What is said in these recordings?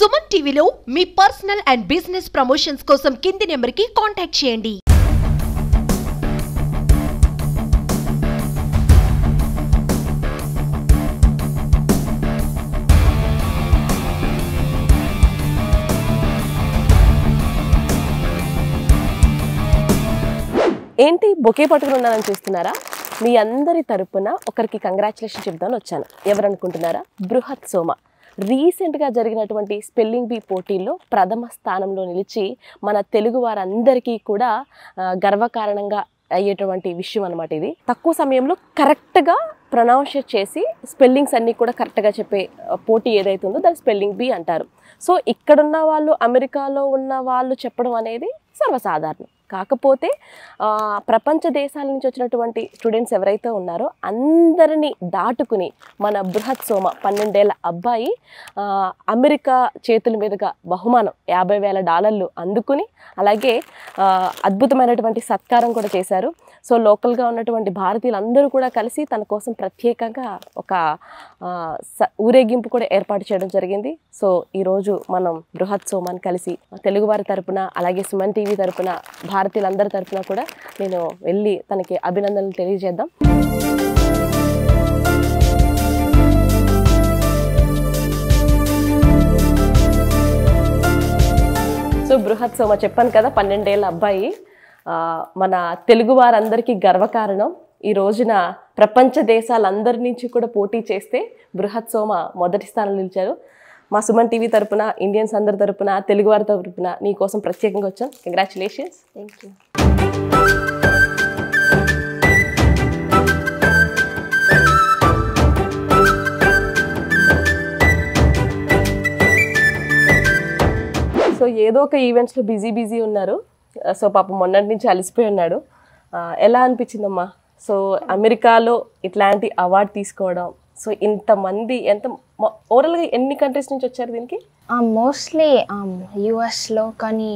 సుమన్ టీవీలో మీ personal and business promotions కోసం కింది నెంబర్కి కాంటాక్ట్ చేయండి. ఏంటి బొకే పట్టుకుని ఉన్నానని చూస్తున్నారా? మీ అందరి తరపున ఒకరికి కంగ్రాచులేషన్ చెప్దామని వచ్చాను. ఎవరనుకుంటున్నారా? బృహత్ సోమ రీసెంట్గా జరిగినటువంటి స్పెల్లింగ్ బీ పోటీల్లో ప్రథమ స్థానంలో నిలిచి మన తెలుగు వారందరికీ కూడా గర్వకారణంగా అయ్యేటువంటి విషయం అనమాట. ఇది తక్కువ సమయంలో కరెక్ట్గా ప్రొనౌన్షియేట్ చేసి స్పెల్లింగ్స్ అన్నీ కూడా కరెక్ట్గా చెప్పే పోటీ ఏదైతే ఉందో దాన్ని స్పెల్లింగ్ బీ అంటారు. సో ఇక్కడున్న వాళ్ళు, అమెరికాలో ఉన్న వాళ్ళు చెప్పడం అనేది సర్వసాధారణం. కాకపోతే ప్రపంచ దేశాల నుంచి వచ్చినటువంటి స్టూడెంట్స్ ఎవరైతే ఉన్నారో అందరినీ దాటుకుని మన బృహత్ సోమ 12 ఏళ్ల అబ్బాయి అమెరికా చేతుల మీదుగా బహుమానం $50,000 అందుకుని అలాగే అద్భుతమైనటువంటి సత్కారం కూడా చేశారు. సో లోకల్గా ఉన్నటువంటి భారతీయులందరూ కూడా కలిసి తన కోసం ప్రత్యేకంగా ఒక ఊరేగింపు కూడా ఏర్పాటు చేయడం జరిగింది. సో ఈరోజు మనం బృహత్ సోమాని కలిసి తెలుగువారి తరపున అలాగే సుమన్ టీవీ తరపున భారతీయులందరి తరపున కూడా నేను వెళ్ళి తనకి అభినందనలు తెలియజేద్దాం. సో బృహత్ సోమ చెప్పాను కదా, 12 ఏళ్ల అబ్బాయి, మన తెలుగు వారందరికీ గర్వకారణం. ఈ రోజున ప్రపంచ దేశాలందరి నుంచి కూడా పోటీ చేస్తే బృహత్ సోమ మొదటి స్థానంలో నిలిచారు. మా సుమన్ టీవీ తరపున, ఇండియన్స్ అందరి తరపున, తెలుగువారి తరపున నీ కోసం ప్రత్యేకంగా వచ్చాను. కంగ్రాచులేషన్స్. Thank you. సో ఏదో ఒక ఈవెంట్స్లో బిజీ ఉన్నారు. సో పాపం మొన్నటి నుంచి అలసిపోయి ఉన్నాడు. ఎలా అనిపించిందమ్మా? సో అమెరికాలో ఇట్లాంటి అవార్డు తీసుకోవడం, సో ఇంతమంది, ఎంత ఓవరాల్గా ఎన్ని కంట్రీస్ నుంచి వచ్చారు దీనికి? మోస్ట్లీ యుఎస్లో, కానీ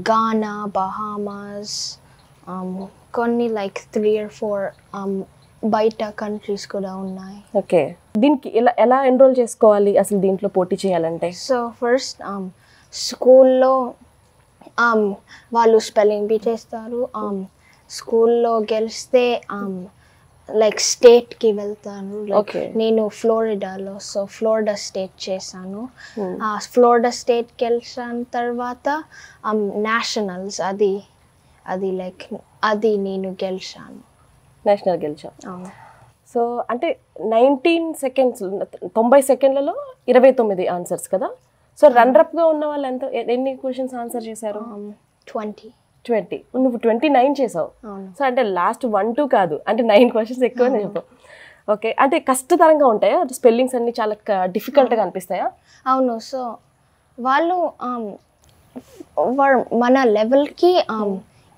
గానా, బహామాస్, కొన్ని లైక్ 3 or 4 బయట కంట్రీస్ కూడా ఉన్నాయి. ఓకే, దీనికి ఎలా ఎన్రోల్ చేసుకోవాలి అసలు దీంట్లో పోటీ చేయాలంటే? సో ఫస్ట్ స్కూల్లో వాళ్ళు స్పెల్లింగ్ బీ చేస్తారు. స్కూల్లో గెలిస్తే లైక్ స్టేట్కి వెళ్తాను. లైక్ నేను ఫ్లోరిడాలో, సో ఫ్లోరిడా స్టేట్ చేశాను. ఫ్లోరిడా స్టేట్ గెలిచిన తర్వాత నేషనల్స్, అది లైక్ అది నేను గెలిచాను. నేషనల్ గెలిచాను. సో అంటే 19 సెకండ్స్, 90 సెకండ్లలో 29 ఆన్సర్స్ కదా. సో రన్నరప్గా ఉన్న వాళ్ళు ఎన్ని క్వశ్చన్స్ ఆన్సర్ చేశారు? 20. నువ్వు 29 చేసావు. సో అంటే లాస్ట్ 1-2 కాదు, అంటే 9 క్వశ్చన్స్ ఎక్కువనే చెప్పావు. ఓకే, అంటే కష్టతరంగా ఉంటాయా స్పెల్లింగ్స్ అన్ని? చాలా డిఫికల్ట్గా అనిపిస్తాయా? అవును. సో వాళ్ళు మన లెవెల్కి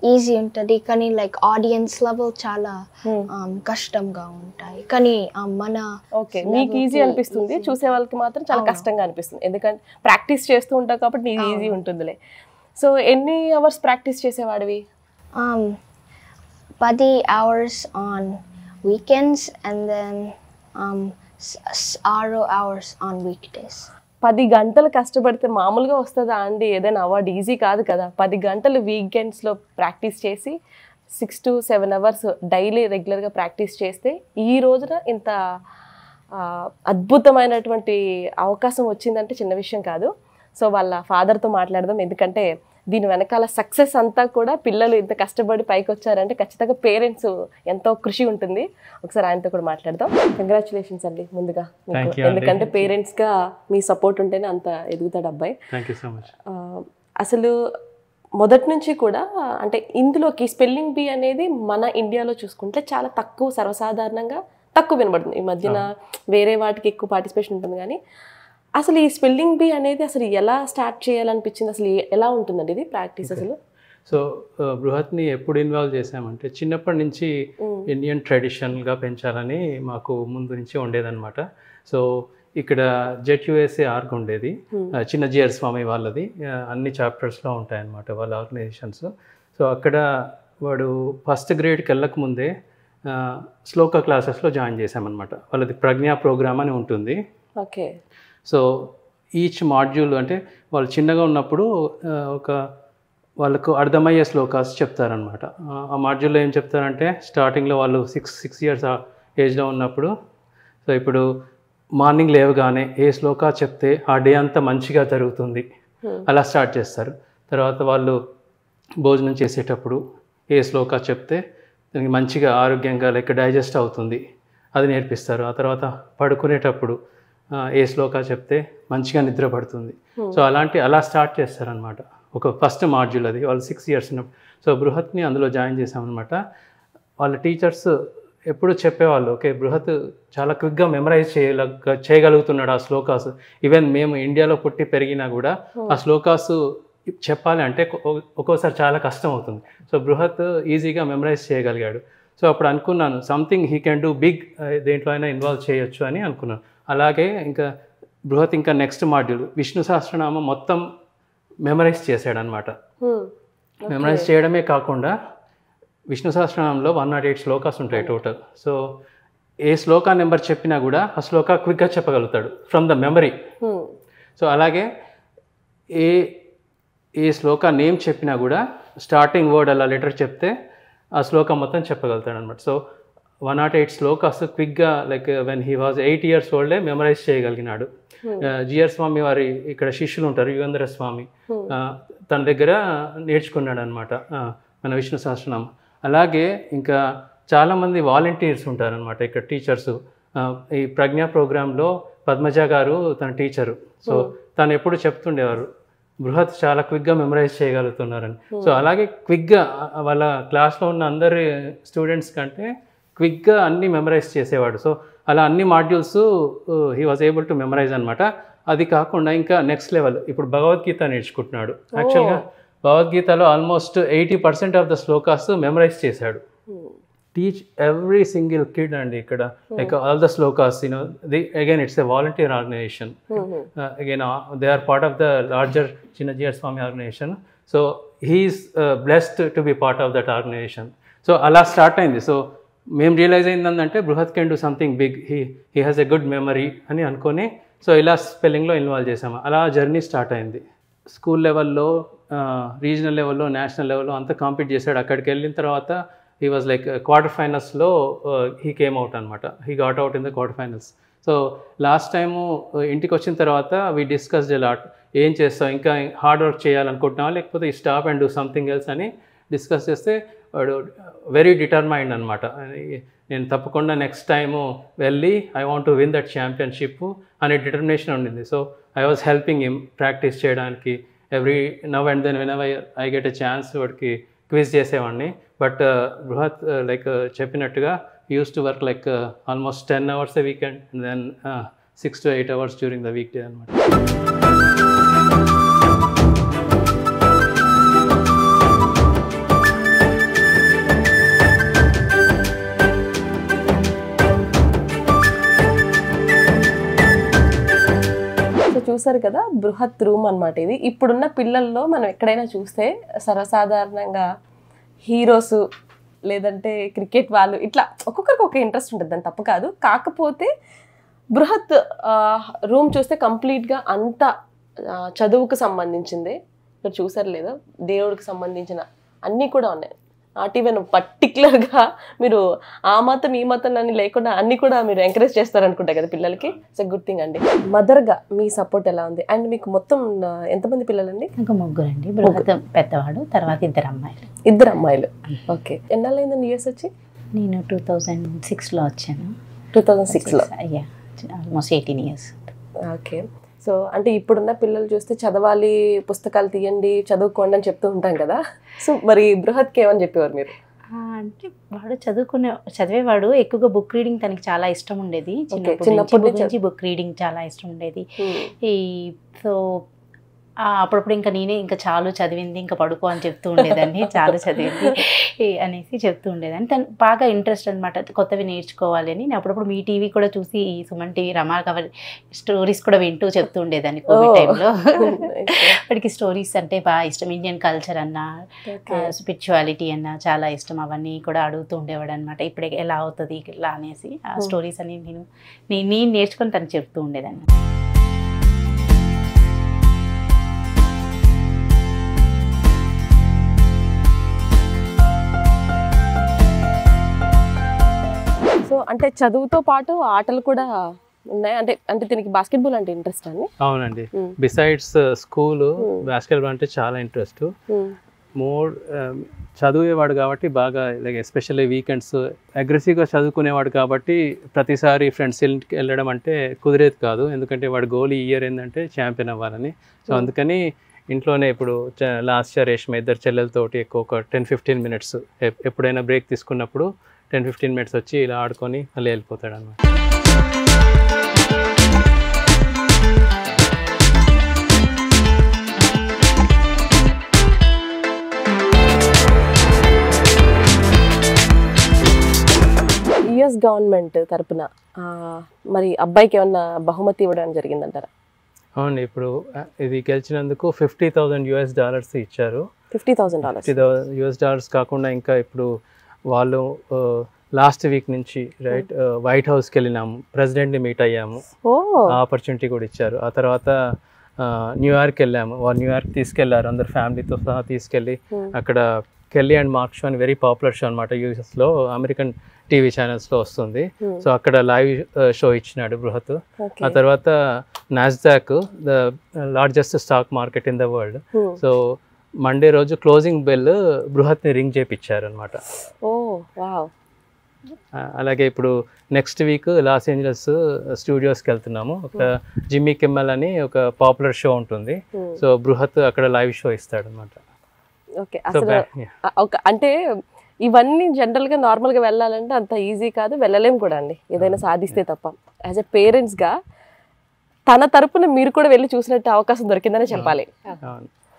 ఈజీ ఉంటుంది, కానీ లైక్ ఆడియన్స్ లెవెల్ చాలా కష్టంగా ఉంటాయి. కానీ మన నీకు ఈజీ అనిపిస్తుంది, చూసే వాళ్ళకి మాత్రం చాలా కష్టంగా అనిపిస్తుంది. ఎందుకంటే ప్రాక్టీస్ చేస్తూ ఉంటావు కాబట్టి నీకు ఈజీ ఉంటుందిలే. సో ఎన్ని అవర్స్ ప్రాక్టీస్ చేసేవాడివి? 10 hours on weekends and then 6 hours on weekdays. 10 గంటలు కష్టపడితే మామూలుగా వస్తుందా అండి ఏదైనా అవార్డు? ఈజీ కాదు కదా. 10 గంటలు వీకెండ్స్లో ప్రాక్టీస్ చేసి 6 to 7 hours డైలీ రెగ్యులర్గా ప్రాక్టీస్ చేస్తే ఈ రోజున ఇంత అద్భుతమైనటువంటి అవకాశం వచ్చిందంటే చిన్న విషయం కాదు. సో వాళ్ళ ఫాదర్తో మాట్లాడదాం, ఎందుకంటే దీని వెనకాల సక్సెస్ అంతా కూడా పిల్లలు ఇంత కష్టపడి పైకి వచ్చారంటే ఖచ్చితంగా పేరెంట్స్ ఎంతో కృషి ఉంటుంది. ఒకసారి ఆయనతో కూడా మాట్లాడదాం. కంగ్రాచులేషన్స్ అండి ముందుగా, ఎందుకంటే పేరెంట్స్గా మీ సపోర్ట్ ఉంటేనే అంత ఎదుగుతాడు అబ్బాయి. అసలు మొదటి నుంచి కూడా అంటే ఇందులోకి స్పెల్లింగ్ బీ అనేది మన ఇండియాలో చూసుకుంటే చాలా తక్కువ, సర్వసాధారణంగా తక్కువ వినబడుతుంది. ఈ మధ్యన వేరే వాటికి ఎక్కువ పార్టిసిపేషన్ ఉంటుంది. కానీ అసలు ఈ స్పెల్లింగ్ బీ అనేది అసలు ఎలా స్టార్ట్ చేయాలనిపించింది? అసలు ఎలా ఉంటుందండి ఇది ప్రాక్టీస్ అసలు? సో బృహత్ని ఎప్పుడు ఇన్వాల్వ్ చేసామంటే చిన్నప్పటి నుంచి ఇండియన్ ట్రెడిషనల్గా పెంచాలని మాకు ముందు నుంచి ఉండేదన్నమాట. సో ఇక్కడ JETUSA ఆర్గ్ ఉండేది, చిన్న జిఆర్ స్వామి వాళ్ళది, అన్ని చాప్టర్స్లో ఉంటాయన్నమాట వాళ్ళ ఆర్గనైజేషన్స్. సో అక్కడ వాడు ఫస్ట్ గ్రేడ్కి వెళ్ళకముందే శ్లోక క్లాసెస్లో జాయిన్ చేసామన్నమాట. వాళ్ళది ప్రజ్ఞా ప్రోగ్రామ్ అని ఉంటుంది. ఓకే. సో ఈచ్ మాడ్యూల్ అంటే వాళ్ళు చిన్నగా ఉన్నప్పుడు ఒక వాళ్ళకు అర్థమయ్యే శ్లోకాస్ చెప్తారనమాట. ఆ మాడ్యూల్లో ఏం చెప్తారంటే స్టార్టింగ్లో వాళ్ళు సిక్స్ ఇయర్స్ ఏజ్లో ఉన్నప్పుడు, సో ఇప్పుడు మార్నింగ్ లేవగానే ఏ శ్లోకా చెప్తే ఆ డే అంతా మంచిగా జరుగుతుంది అలా స్టార్ట్ చేస్తారు. తర్వాత వాళ్ళు భోజనం చేసేటప్పుడు ఏ శ్లోకా చెప్తే దానికి మంచిగా ఆరోగ్యంగా డైజెస్ట్ అవుతుంది అది నేర్పిస్తారు. ఆ తర్వాత పడుకునేటప్పుడు ఏ శ్లోకా చెప్తే మంచిగా నిద్ర పడుతుంది. సో అలా స్టార్ట్ చేస్తారనమాట. ఒక ఫస్ట్ మాడ్యూల్ అది వాళ్ళు 6 ఇయర్స్ ఉన్నప్పుడు. సో బృహత్ని అందులో జాయిన్ చేసామన్నమాట. వాళ్ళ టీచర్స్ ఎప్పుడు చెప్పేవాళ్ళు, ఓకే బృహత్ చాలా క్విక్గా మెమరైజ్ చేయగలుగుతున్నాడు ఆ శ్లోకాస్. ఈవెన్ మేము ఇండియాలో పుట్టి పెరిగినా కూడా ఆ శ్లోకాస్ చెప్పాలి అంటే ఒక్కోసారి చాలా కష్టం అవుతుంది. సో బృహత్ ఈజీగా మెమరైజ్ చేయగలిగాడు. సో అప్పుడు అనుకున్నాను something he can do big, దేంట్లో అయినా ఇన్వాల్వ్ చేయొచ్చు అని అనుకున్నాను. అలాగే ఇంకా బృహత్ ఇంకా నెక్స్ట్ మాడ్యూల్ విష్ణు సహస్రనామం మొత్తం మెమరైజ్ చేశాడనమాట. మెమరైజ్ చేయడమే కాకుండా విష్ణు సహస్రనామంలో 108 శ్లోకాస్ ఉంటాయి టోటల్. సో ఏ శ్లోకా నెంబర్ చెప్పినా కూడా ఆ శ్లోకా క్విక్గా చెప్పగలుగుతాడు ఫ్రమ్ ద మెమరీ. సో అలాగే ఏ శ్లోకా నేమ్ చెప్పినా కూడా స్టార్టింగ్ వర్డ్ అలా లెటర్ చెప్తే ఆ శ్లోకం మొత్తం చెప్పగలుగుతాడు అనమాట. సో 108 శ్లోకాస్ క్విక్గా వెన్ హీ వాజ్ 8 years ఓల్డే మెమరైజ్ చేయగలిగినాడు. జిఆర్ స్వామి వారి ఇక్కడ శిష్యులు ఉంటారు, యుగంధర స్వామి, తన దగ్గర నేర్చుకున్నాడు అనమాట మన విష్ణు సహస్రనామం. అలాగే ఇంకా చాలామంది వాలంటీర్స్ ఉంటారనమాట ఇక్కడ టీచర్స్. ఈ ప్రజ్ఞా ప్రోగ్రాంలో పద్మజ గారు తన టీచరు. సో తను ఎప్పుడు చెప్తుండేవారు బృహత్ చాలా క్విక్గా మెమరైజ్ చేయగలుగుతున్నారని. సో అలాగే క్విక్గా వాళ్ళ క్లాస్లో ఉన్న అందరి స్టూడెంట్స్ కంటే క్విక్గా అన్నీ మెమరైజ్ చేసేవాడు. సో అలా అన్ని modules he was able to memorise అనమాట. అది కాకుండా ఇంకా నెక్స్ట్ లెవెల్ ఇప్పుడు భగవద్గీత నేర్చుకుంటున్నాడు. యాక్చువల్గా భగవద్గీతలో almost 80% of the shlokas memorize చేశాడు. టీచ్ ఎవ్రీ సింగిల్ కిడ్ అండి ఇక్కడ all the shlokas. Again it's a volunteer organization. Again they are part of the larger Chinna Jeeyar Swami organization. So he's blessed to be part of that organization. So అలా start అయింది. So మేము realize అయిందంటే Brihat can do something big, he has a good memory అని అనుకొని so ఇలా స్పెల్లింగ్లో involve చేసాము. అలా జర్నీ స్టార్ట్ అయింది. స్కూల్ లెవెల్లో, రీజనల్ లెవెల్లో, నేషనల్ లెవెల్లో అంతా కాంపీట్ చేశాడు. అక్కడికి వెళ్ళిన తర్వాత హీ వాజ్ క్వార్టర్ ఫైనల్స్లో హీ కేమ్ అవుట్ అనమాట. He got out in the quarter finals. So last time ఇంటికి వచ్చిన తర్వాత వీ డిస్కస్డ్ ఎ లాట్. ఏం చేస్తావు, ఇంకా హార్డ్ వర్క్ చేయాలనుకుంటున్నావా లేకపోతే ఈ stop and do something else అని డిస్కస్ చేస్తే వాడు వెరీ డిటర్మైండ్ అనమాట. నేను తప్పకుండా నెక్స్ట్ టైము వెళ్ళి I want to win that championship అనే డిటర్మినేషన్ ఉండింది. So I was helping him practice చేయడానికి. Every now and then when I get a chance వాడికి క్విజ్ చేసేవాడిని. బట్ బృహత్ చెప్పినట్టుగా use to work almost 10 hours a weekend and then 6 to 8 hours during the weekday అనమాట. చూసారు కదా బృహత్ room అనమాట ఇది. ఇప్పుడున్న పిల్లల్లో మనం ఎక్కడైనా చూస్తే సర్వసాధారణంగా హీరోస్ లేదంటే క్రికెట్ వాళ్ళు ఇట్లా ఒక్కొక్కరికి ఒక ఇంట్రెస్ట్ ఉంటుంది, దాని తప్పు కాదు. కాకపోతే బృహత్ రూమ్ చూస్తే కంప్లీట్గా అంతా చదువుకు సంబంధించింది. ఇక్కడ చూసారు లేదా దేవుడికి సంబంధించిన అన్నీ కూడా ఉన్నాయి. నాట్ ఈవెన్ పర్టికులర్గా మీరు ఆ మతం ఈ మతం అని లేకుండా అన్నీ కూడా మీరు ఎంకరేజ్ చేస్తారనుకుంటా కదా పిల్లలకి. ఇట్స్ ఎ గుడ్ థింగ్ అండి. మదర్గా మీ సపోర్ట్ ఎలా ఉంది? అండ్ మీకు మొత్తం ఎంతమంది పిల్లలండి? ఇంకా 3 అండి. బృహత్ పెద్దవాడు, తర్వాత 2 అమ్మాయిలు. 2 అమ్మాయిలు. ఓకే. ఎన్నాళ్ళైందండి యూఎస్ వచ్చి? నేను 2006లో వచ్చాను. 2006లో? అయ్యా, ఆల్మోస్ట్ 18 years. ఓకే. సో అంటే ఇప్పుడున్న పిల్లలు చూస్తే చదవాలి, పుస్తకాలు తీయండి, చదువుకోండి అని చెప్తూ ఉంటాం కదా. సో మరి బృహత్కి ఏమని చెప్పేవారు మీరు? అంటే వాడు చదివేవాడు. ఎక్కువగా బుక్ రీడింగ్ తనకి చాలా ఇష్టం ఉండేది. చిన్నప్పటి నుంచి బుక్ రీడింగ్ చాలా ఇష్టం ఉండేది. సో అప్పుడప్పుడు ఇంకా నేనే ఇంకా చాలు చదివింది ఇంకా పడుకో అని చెప్తూ ఉండేదాన్ని. చాలు చదివింది అనేసి చెప్తూ ఉండేదాన్ని. తను బాగా ఇంట్రెస్ట్ అనమాట కొత్తవి నేర్చుకోవాలి అని. నేను అప్పుడప్పుడు మీ టీవీ కూడా చూసి సుమన్ టీవీ రమా కవర్ స్టోరీస్ కూడా వింటూ చెప్తూ ఉండేదాన్ని కోవిడ్ టైంలో. వాడికి స్టోరీస్ అంటే బాగా ఇష్టం. ఇండియన్ కల్చర్ అన్నా, స్పిరిచువాలిటీ అన్నా చాలా ఇష్టం. అవన్నీ కూడా అడుగుతూ ఉండేవాడు అనమాట. ఇప్పుడు ఎలా అవుతుంది ఇలా అనేసి ఆ స్టోరీస్ అని నేను నేర్చుకొని తను చెప్తూ ఉండేదాన్ని. అంటే చదువుతో పాటు ఆటలు కూడా ఉన్నాయి అంటే అంటే దీనికి బాస్కెట్బాల్ అంటే ఇంట్రెస్ట్ అండి? అవునండి, బిసైడ్స్ స్కూల్ బాస్కెట్బాల్ అంటే చాలా ఇంట్రెస్ట్. మోర్ చదివేవాడు కాబట్టి బాగా లైక్ ఎస్పెషల్లీ వీకెండ్స్ అగ్రెసివ్గా చదువుకునేవాడు కాబట్టి ప్రతిసారి ఫ్రెండ్స్ ఇంటికి వెళ్ళడం అంటే కుదిరేది కాదు, ఎందుకంటే వాడు గోల్ ఈ ఇయర్ ఏంటంటే ఛాంపియన్ అవ్వాలని. సో అందుకని ఇంట్లోనే ఇప్పుడు లాస్ట్ ఇయర్ రేష్మ ఇద్దరు చెల్లెలతోటి ఎక్కువ ఒక 10-15 మినిట్స్ ఎప్పుడైనా బ్రేక్ తీసుకున్నప్పుడు 10-15 మినిట్స్ వచ్చి ఇలా ఆడుకొని మళ్ళీ వెళ్ళిపోతాడు అన్నమాట. యుఎస్ గవర్నమెంట్ తరపున మరి అబ్బాయికి ఏమన్నా బహుమతి ఇవ్వడం జరిగిందంటారా? అవును, ఇప్పుడు ఇది గెలిచినందుకు $50,000 ఇచ్చారు. $50,000 కాకుండా ఇంకా ఇప్పుడు వాళ్ళు లాస్ట్ వీక్ నుంచి రైట్ వైట్ హౌస్కి వెళ్ళినాము, ప్రెసిడెంట్ని మీట్ అయ్యాము, ఆపర్చునిటీ కూడా ఇచ్చారు. ఆ తర్వాత న్యూయార్క్ వెళ్ళాము, వాళ్ళు న్యూయార్క్ తీసుకెళ్లారు అందరు ఫ్యామిలీతో సహా తీసుకెళ్ళి అక్కడ కెల్లీ అండ్ మార్క్ షో అని వెరీ పాపులర్ షో అనమాట, యూఎస్లో అమెరికన్ టీవీ ఛానల్స్లో వస్తుంది. సో అక్కడ లైవ్ షో ఇచ్చినాడు బృహత్. ఆ తర్వాత Nasdaq the largest stock market in the world, so Monday రోజు క్లోజింగ్ బెల్ బృహత్ని రింగ్ చేయించారు అనమాట. అలాగే ఇప్పుడు నెక్స్ట్ వీక్ లాస్ ఏంజలస్ స్టూడియోస్కి వెళ్తున్నాము, ఒక జిమ్మీ కిమ్మల్ అని ఒక పాపులర్ షో ఉంటుంది, సో బృహత్ అక్కడ లైవ్ షో ఇస్తాడు అనమాట. ఓకే, అసలు అంటే ఇవన్నీ జనరల్గా నార్మల్గా వెళ్ళాలంటే అంత ఈజీ కాదు, వెళ్ళలేం కూడా అండి ఏదైనా సాధిస్తే తప్ప. యాజ్ ఎ పేరెంట్స్గా తన తరపున మీరు కూడా వెళ్ళి చూసినట్టు అవకాశం దొరికిందని చెప్పాలి.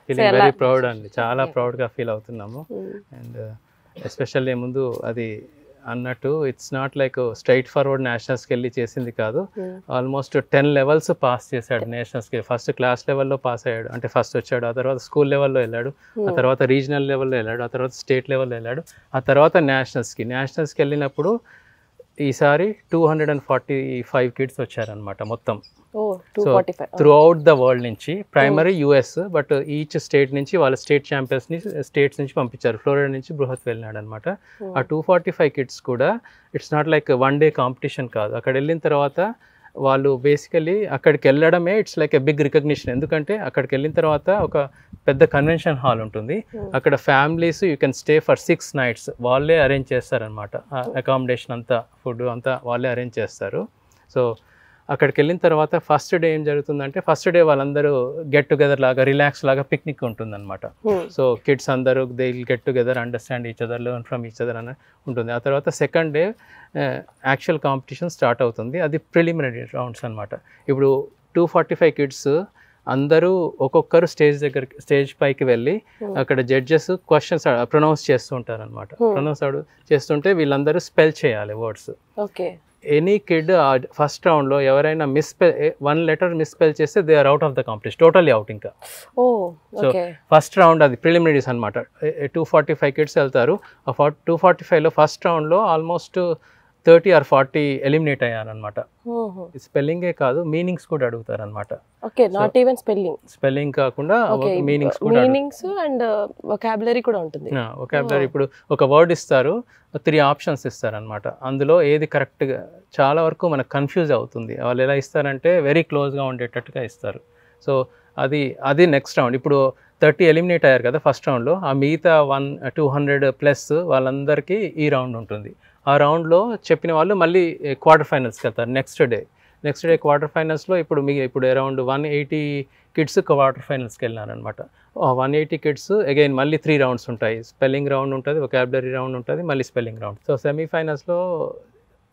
వెరీ ప్రౌడ్ అండి, చాలా ప్రౌడ్గా ఫీల్ అవుతున్నాము. అండ్ ఎస్పెషల్లీ ముందు అది అన్నట్టు it's not like straightforward నేషనల్స్కి వెళ్ళి చేసింది కాదు, ఆల్మోస్ట్ 10 లెవెల్స్ పాస్ చేశాడు నేషనల్స్కి. ఫస్ట్ క్లాస్ లెవెల్లో పాస్ అయ్యాడు, అంటే ఫస్ట్ వచ్చాడు, ఆ తర్వాత స్కూల్ లెవెల్లో వెళ్ళాడు, ఆ తర్వాత రీజనల్ లెవెల్లో వెళ్ళాడు, ఆ తర్వాత స్టేట్ లెవెల్లో వెళ్ళాడు, ఆ తర్వాత నేషనల్స్కి వెళ్ళినప్పుడు ఈసారి 245 కిడ్స్ వచ్చారనమాట మొత్తం. So throughout the world నుంచి, primary US, but each state నుంచి వాళ్ళ స్టేట్ ఛాంపియన్స్ని స్టేట్స్ నుంచి పంపించారు. ఫ్లోరిడా నుంచి బృహత్ వెళ్ళినాడు అనమాట. ఆ 245 కిడ్స్ కూడా it's not like one day competition కాదు, అక్కడ వెళ్ళిన తర్వాత వాళ్ళు బేసికలీ అక్కడికి వెళ్ళడమే it's like a big recognition. ఎందుకంటే అక్కడికి వెళ్ళిన తర్వాత ఒక పెద్ద కన్వెన్షన్ హాల్ ఉంటుంది, అక్కడ families you can stay for 6 nights, వాళ్ళే అరేంజ్ చేస్తారనమాట, అకామిడేషన్ అంతా, ఫుడ్ అంతా వాళ్ళే అరేంజ్ చేస్తారు. సో అక్కడికి వెళ్ళిన తర్వాత ఫస్ట్ డే ఏం జరుగుతుందంటే, ఫస్ట్ డే వాళ్ళందరూ గెట్ టుగెదర్ లాగా రిలాక్స్ లాగా పిక్నిక్ ఉంటుందన్నమాట. సో కిడ్స్ అందరూ they will get together, understand each other, learn from each other అని ఉంటుంది. ఆ తర్వాత second day actual competition start అవుతుంది, అది ప్రిలిమినరీ రౌండ్స్ అనమాట. ఇప్పుడు 245 కిడ్స్ అందరూ ఒక్కొక్కరు స్టేజ్ పైకి వెళ్ళి అక్కడ జడ్జెస్ క్వశ్చన్స్ ప్రొనౌన్స్ చేస్తూ ఉంటారు అనమాట. ప్రొనౌన్స్ చేస్తుంటే వీళ్ళందరూ స్పెల్ చేయాలి words. Okay, any kid first రౌండ్లో ఎవరైనా వన్ లెటర్ మిస్స్పెల్ చేస్తే they are out of the competition, totally out ఇంకా. సో ఫస్ట్ రౌండ్ అది ప్రిలిమినరీస్ అనమాట. 245 కిడ్స్ వెళ్తారు, ఆ 245లో ఫస్ట్ రౌండ్లో ఆల్మోస్ట్ 30 or 40 ఎలిమినేట్ అయ్యారనమాట. స్పెల్లింగే కాదు, మీనింగ్స్ కూడా అడుగుతారనమాట. ఓకే, నాట్ ఈవెన్ స్పెల్లింగ్ కాకుండా మీనింగ్స్ అండ్ వొకాబులరీ కూడా ఉంటుంది. వొకాబులరీ ఇప్పుడు ఒక వర్డ్ ఇస్తారు, 3 ఆప్షన్స్ ఇస్తారనమాట, అందులో ఏది కరెక్ట్గా, చాలా వరకు మనకు కన్ఫ్యూజ్ అవుతుంది. వాళ్ళు ఎలా ఇస్తారంటే వెరీ క్లోజ్గా ఉండేటట్టుగా ఇస్తారు. సో అది నెక్స్ట్ రౌండ్. ఇప్పుడు 30 ఎలిమినేట్ అయ్యారు కదా ఫస్ట్ రౌండ్లో, ఆ మిగతా 200+ వాళ్ళందరికీ ఈ రౌండ్ ఉంటుంది. ఆ రౌండ్లో చెప్పిన వాళ్ళు మళ్ళీ క్వార్టర్ ఫైనల్స్కి వెళ్తారు నెక్స్ట్ డే క్వార్టర్ ఫైనల్స్లో. ఇప్పుడు అరౌండ్ 180 కిడ్స్ క్వార్టర్ ఫైనల్స్కి వెళ్ళినారనమాట. 180 కిడ్స్ అగైన్ మళ్ళీ 3 రౌండ్స్ ఉంటాయి, స్పెల్లింగ్ రౌండ్ ఉంటుంది, వొకాబులరీ రౌండ్ ఉంటుంది, మళ్ళీ స్పెల్లింగ్ రౌండ్. సో సెమీఫైనల్స్లో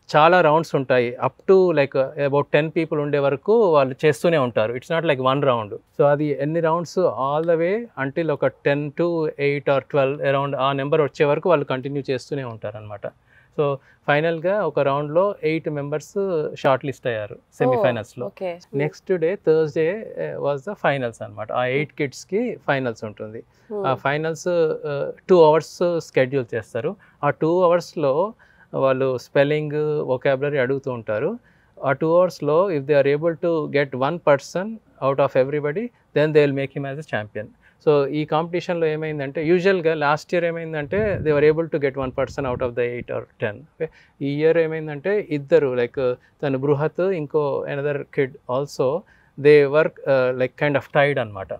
చాలా రౌండ్స్ ఉంటాయి, up to like about 10 people ఉండే వరకు వాళ్ళు చేస్తూనే ఉంటారు. It's not like 1 round. So అది ఎన్ని rounds all the way until ఒక 10 to 8 or 12 అరౌండ్ ఆ నెంబర్ వచ్చే వరకు వాళ్ళు కంటిన్యూ చేస్తూనే ఉంటారు అనమాట. సో ఫైనల్గా ఒక రౌండ్లో 8 members షార్ట్ లిస్ట్ అయ్యారు సెమీఫైనల్స్లో. Next day Thursday was the finals అనమాట. ఆ 8 kidsకి ఫైనల్స్ ఉంటుంది. ఆ ఫైనల్స్ 2 hours స్కెడ్యూల్ చేస్తారు. ఆ 2 hoursలో వాళ్ళు స్పెల్లింగ్, వొకాబులరీ అడుగుతూ ఉంటారు. ఆ 2 hoursలో if they are able to get 1 person out of everybody, then they will make him as a champion. So ఈ కాంపిటీషన్లో ఏమైందంటే యూజువల్గా లాస్ట్ ఇయర్ ఏమైందంటే they were able to get 1 person out of the 8 or 10. Okay, ఈ year ఏమైందంటే ఇద్దరు like తను బృహత్ ఇంకో another kid also they work like kind of tied అనమాట.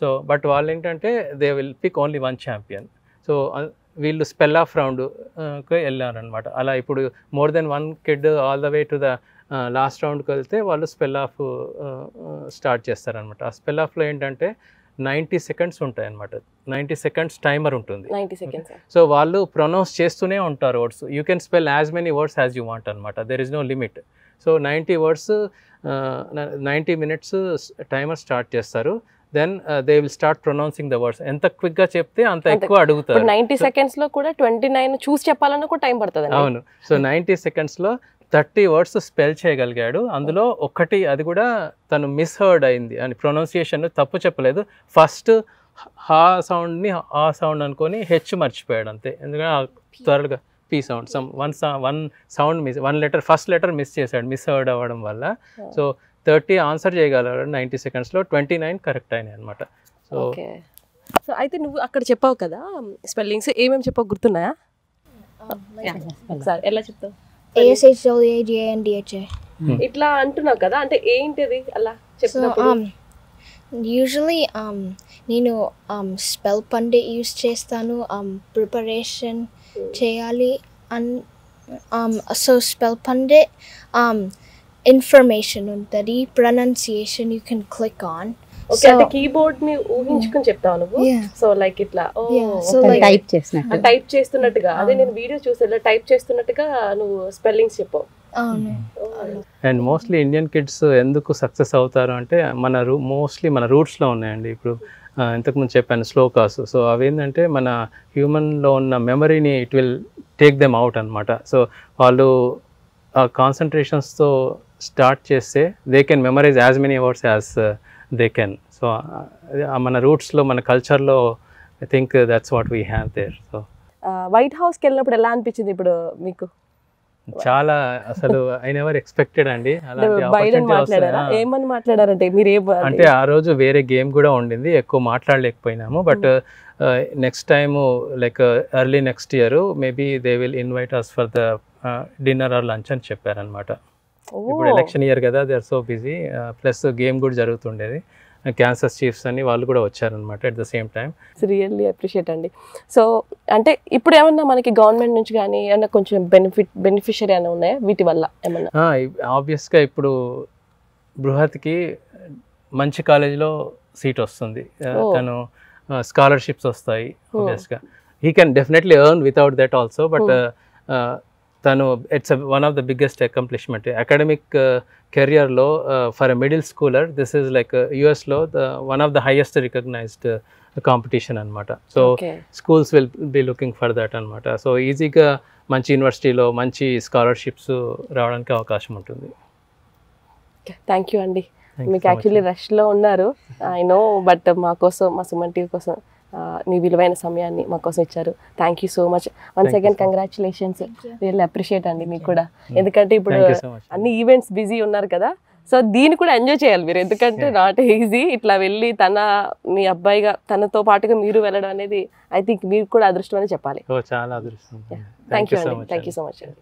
సో బట్ వాళ్ళు ఏంటంటే they will pick only 1 champion. So వీళ్ళు స్పెల్ ఆఫ్ రౌండ్కి వెళ్ళారనమాట. అలా ఇప్పుడు more than 1 kid all the way to the last రౌండ్కి వెళ్తే వాళ్ళు స్పెల్ ఆఫ్ స్టార్ట్ చేస్తారనమాట. ఆ స్పెల్ ఆఫ్లో ఏంటంటే 90 seconds ఉంటాయి అనమాట. 90 seconds టైమర్ ఉంటుంది. 90 seconds. సో వాళ్ళు ప్రొనౌన్స్ చేస్తూనే ఉంటారు words. You can spell as many words as you want అనమాట. There is no limit. So 90 words 90 minutes timer start చేస్తారు. Then they will start pronouncing the words. ఎంత క్విక్గా చెప్తే అంత ఎక్కువ అడుగుతారు. 90 seconds లో కూడా 29 చూసి చెప్పాలన్నా కూడా టైం పడుతుంది. అవును. సో 90 secondsలో 30 words స్పెల్ చేయగలిగాడు. అందులో ఒకటి అది కూడా తను మిస్హర్డ్ అయింది అని, ప్రొనౌన్సియేషన్ తప్పు చెప్పలేదు. ఫస్ట్ హా సౌండ్ని ఆ సౌండ్ అనుకొని హెచ్ మర్చిపోయాడు అంతే. ఎందుకంటే త్వరగా P sound one sound miss, 1 letter first letter miss చేశాడు మిస్హర్డ్ అవ్వడం వల్ల. సో 30 ఆన్సర్ చేయగలరు 90 secondsలో, 29 కరెక్ట్ అయినాయి అనమాట. సో సో అయితే నువ్వు అక్కడ చెప్పావు కదా స్పెల్లింగ్స్, ఏమేమి చెప్పావు గుర్తున్నాయా? ఒకసారి ఎలా చెప్తావు? ASHWAGANDHA. ఇట్లా అంటున్నావు కదా, అంటే ఏంటిది అలా చెప్పినప్పుడు? Usually నేను స్పెల్ పండిట్ యూస్ చేస్తాను, ప్రిపరేషన్ చేయాలి. సో స్పెల్ పండిట్ ఇన్ఫర్మేషన్ ఉంటుంది, pronunciation you can click on. Okay, అంటే కీబోర్డ్ ని ఊహించుకుని చెప్తావు నువ్వు. సో లైక్ ఇట్లా టైప్ చేసినట్టు, టైప్ చేస్తున్నట్టుగా, అదే నేను వీడియో చూసి టైప్ చేస్తున్నట్టుగా నువ్వు స్పెల్లింగ్స్ చెప్పావు. అండ్ మోస్ట్లీ ఇండియన్ కిడ్స్ ఎందుకు సక్సెస్ అవుతారు అంటే మోస్ట్లీ మన రూట్స్లో ఉన్నాయండి. ఇప్పుడు ఇంతకుముందు చెప్పాను శ్లోకాస్. సో అవేంటంటే మన హ్యూమన్లో ఉన్న మెమరీని it will take them out అనమాట. సో వాళ్ళు ఆ కాన్సన్ట్రేషన్స్తో స్టార్ట్ చేస్తే they can memorise as many words as they can. So మన రూట్స్లో మన కల్చర్లో I think that's what we have there. So White హౌస్కి వెళ్ళినప్పుడు ఎలా అనిపించింది ఇప్పుడు మీకు? చాలా అసలు ఐ నెవర్ ఎక్స్పెక్టెడ్ అండి. ఏమని మాట్లాడారంటే మీరు? అంటే ఆ రోజు వేరే గేమ్ కూడా ఉండింది, ఎక్కువ మాట్లాడలేకపోయినాము. But next time like early next year maybe they will invite us for the dinner or lunch అని చెప్పారనమాట. ఇప్పుడు ఎలక్షన్ ఇయర్ కదా, they are so busy. Plus game కూడా జరుగుతుండేది. క్యాన్సర్ చీఫ్స్ అని వాళ్ళు కూడా వచ్చారనమాట at the same time. Really appreciate అండి. సో అంటే ఇప్పుడు ఏమన్నా మనకి గవర్నమెంట్ నుంచి కానీ ఏమన్నా కొంచెం బెనిఫిషియరీ అని ఉన్నాయా వీటి వల్ల ఏమన్నా? ఆబ్వియస్గా ఇప్పుడు బృహత్కి మంచి కాలేజ్లో సీట్ వస్తుంది, తను స్కాలర్షిప్స్ వస్తాయి. ఆబ్వియస్గా he can definitely earn without that also. But తను it's one of the biggest accomplishment academic కెరియర్లో for a middle schooler. This is like యుఎస్లో one of the highest recognized competition అనమాట. So schools will be looking for that అనమాట. So ఈజీగా మంచి యూనివర్సిటీలో మంచి scholarships రావడానికి అవకాశం ఉంటుంది. థ్యాంక్ యూ అండి. మీకు యాక్చువల్లీ రష్లో ఉన్నారు ఐ నో, బట్ మా కోసం, మా సుమన్ టీవీ కోసం మీ విలువైన సమయాన్ని మా కోసం ఇచ్చారు. Thank you so much. Once again congratulations. Really appreciate అండి మీకు కూడా. ఎందుకంటే ఇప్పుడు అన్ని ఈవెంట్స్ బిజీ ఉన్నారు కదా, సో దీన్ని కూడా ఎంజాయ్ చేయాలి మీరు. ఎందుకంటే నాట్ ఈజీ ఇట్లా వెళ్ళి మీ అబ్బాయిగా తనతో పాటుగా మీరు వెళ్ళడం అనేది ఐ థింక్ మీరు కూడా అదృష్టం అని చెప్పాలి. చాలా అదృష్టం. థ్యాంక్ యూ అండి. థ్యాంక్ యూ సో మచ్ అండి.